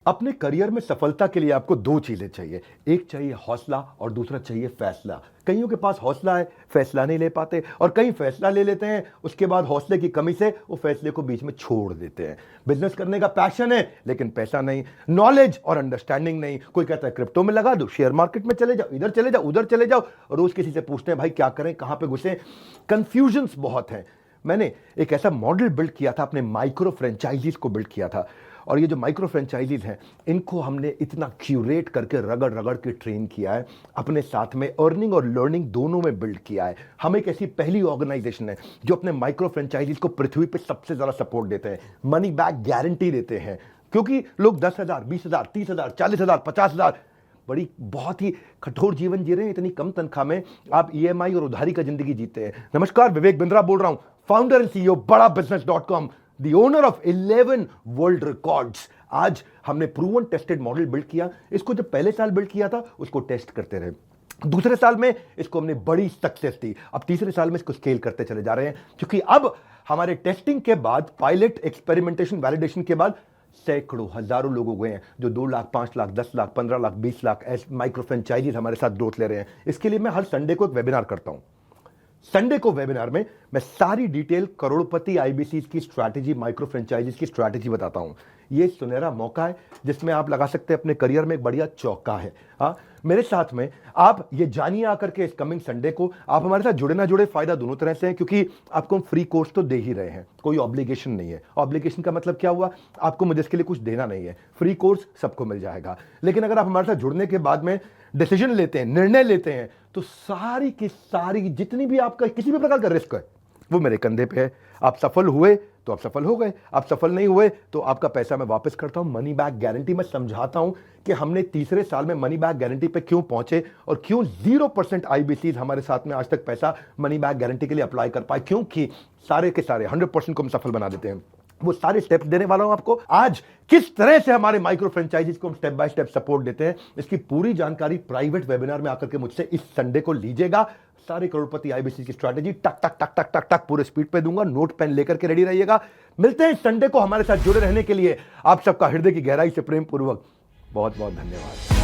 अपने करियर में सफलता के लिए आपको दो चीजें चाहिए। एक चाहिए हौसला और दूसरा चाहिए फैसला। कईयों के पास हौसला है, फैसला नहीं ले पाते, और कई फैसला ले लेते हैं, उसके बाद हौसले की कमी से वो फैसले को बीच में छोड़ देते हैं। बिजनेस करने का पैशन है लेकिन पैसा नहीं, नॉलेज और अंडरस्टैंडिंग नहीं। कोई कहता है क्रिप्टो में लगा दो, शेयर मार्केट में चले जाओ, इधर चले जाओ, उधर चले जाओ, रोज किसी से पूछते हैं भाई क्या करें, कहां पे घुसे। कंफ्यूजन्स बहुत हैं। मैंने एक ऐसा मॉडल बिल्ड किया था, अपने माइक्रो फ्रेंचाइजीज को बिल्ड किया था, और ये जो माइक्रो फ्रेंचाइजीज हैं इनको हमने इतना क्यूरेट करके रगड़ रगड़ के ट्रेन किया है, अपने साथ में अर्निंग और लर्निंग दोनों में बिल्ड किया है। हम एक ऐसी पहली ऑर्गेनाइजेशन है जो अपने माइक्रो फ्रेंचाइजीज को पृथ्वी पे सबसे ज्यादा सपोर्ट देते हैं, मनी बैक गारंटी देते हैं। क्योंकि लोग 10,000, 20,000, 30,000, 40,000, 50,000 बड़ी बहुत ही कठोर जीवन जी रहे हैं, इतनी कम तनख्वाह में आप ईएमआई और उधारी का जिंदगी जीते हैं। नमस्कार, विवेक बिंद्रा बोल रहा हूं, founder and CEO Bada business dot com, the owner of 11 world records. आज हमने प्रूवन टेस्टेड मॉडल बिल्ड किया। इसको जब पहले साल बिल्ड किया था उसको टेस्ट करते रहे, दूसरे साल में इसको हमने बड़ी सक्सेस दी, अब तीसरे साल में इसको स्केल करते चले जा रहे हैं। क्योंकि अब हमारे टेस्टिंग के बाद, पायलट, एक्सपेरिमेंटेशन, वैलिडेशन के बाद सैकड़ों, हजारों लोग हो गए हैं जो 2 लाख, 5 लाख, 10 लाख, 15 लाख, 20 लाख ऐसे माइक्रो फ्रेंचाइजीज हमारे साथ ग्रोथ ले रहे हैं। इसके लिए मैं हर संडे को एक वेबिनार करता हूं। संडे को वेबिनार में मैं सारी डिटेल करोड़पति आईबीसी की स्ट्रैटेजी, माइक्रो फ्रेंचाइजीज की स्ट्रैटेजी बताता हूं। ये सुनहरा मौका है जिसमें आप लगा सकते हैं अपने करियर में एक बढ़िया चौका है। हाँ, मेरे साथ में आप ये जानिए आकर के इस कमिंग संडे को। आप हमारे साथ जुड़े ना जुड़े, फायदा दोनों तरह से है, क्योंकि आपको हम फ्री कोर्स तो दे ही रहे हैं, कोई ऑब्लिगेशन नहीं है। ऑब्लिगेशन का मतलब क्या हुआ, आपको मुझे इसके लिए कुछ देना नहीं है, फ्री कोर्स सबको मिल जाएगा। लेकिन अगर आप हमारे साथ जुड़ने के बाद में डिसीजन लेते हैं, निर्णय लेते हैं, तो सारी की सारी जितनी भी आपका किसी भी प्रकार का रिस्क है वो मेरे कंधे पे है। आप सफल हुए तो आप सफल हो गए, आप सफल नहीं हुए तो आपका पैसा मैं वापस करता हूं। मनी बैक गारंटी मैं समझाता हूं कि हमने तीसरे साल में मनी बैक गारंटी पे क्यों पहुंचे और क्यों 0% आईबीसी हमारे साथ में आज तक पैसा मनी बैक गारंटी के लिए अप्लाई कर पाए, क्योंकि सारे के सारे 100% को हम सफल बना देते हैं। वो सारे स्टेप्स देने वाला हूं आपको आज। किस तरह से हमारे माइक्रो फ्रेंचाइजीज को हम स्टेप बाय स्टेप सपोर्ट देते हैं, इसकी पूरी जानकारी प्राइवेट वेबिनार में आकर के मुझसे इस संडे को लीजिएगा। सारे करोड़पति आईबीसी की स्ट्रैटेजी टक टक टक टक टक टक पूरे स्पीड पे दूंगा, नोट पेन लेकर के रेडी रहिएगा। मिलते हैं संडे को। हमारे साथ जुड़े रहने के लिए आप सबका हृदय की गहराई से प्रेम पूर्वक बहुत बहुत धन्यवाद।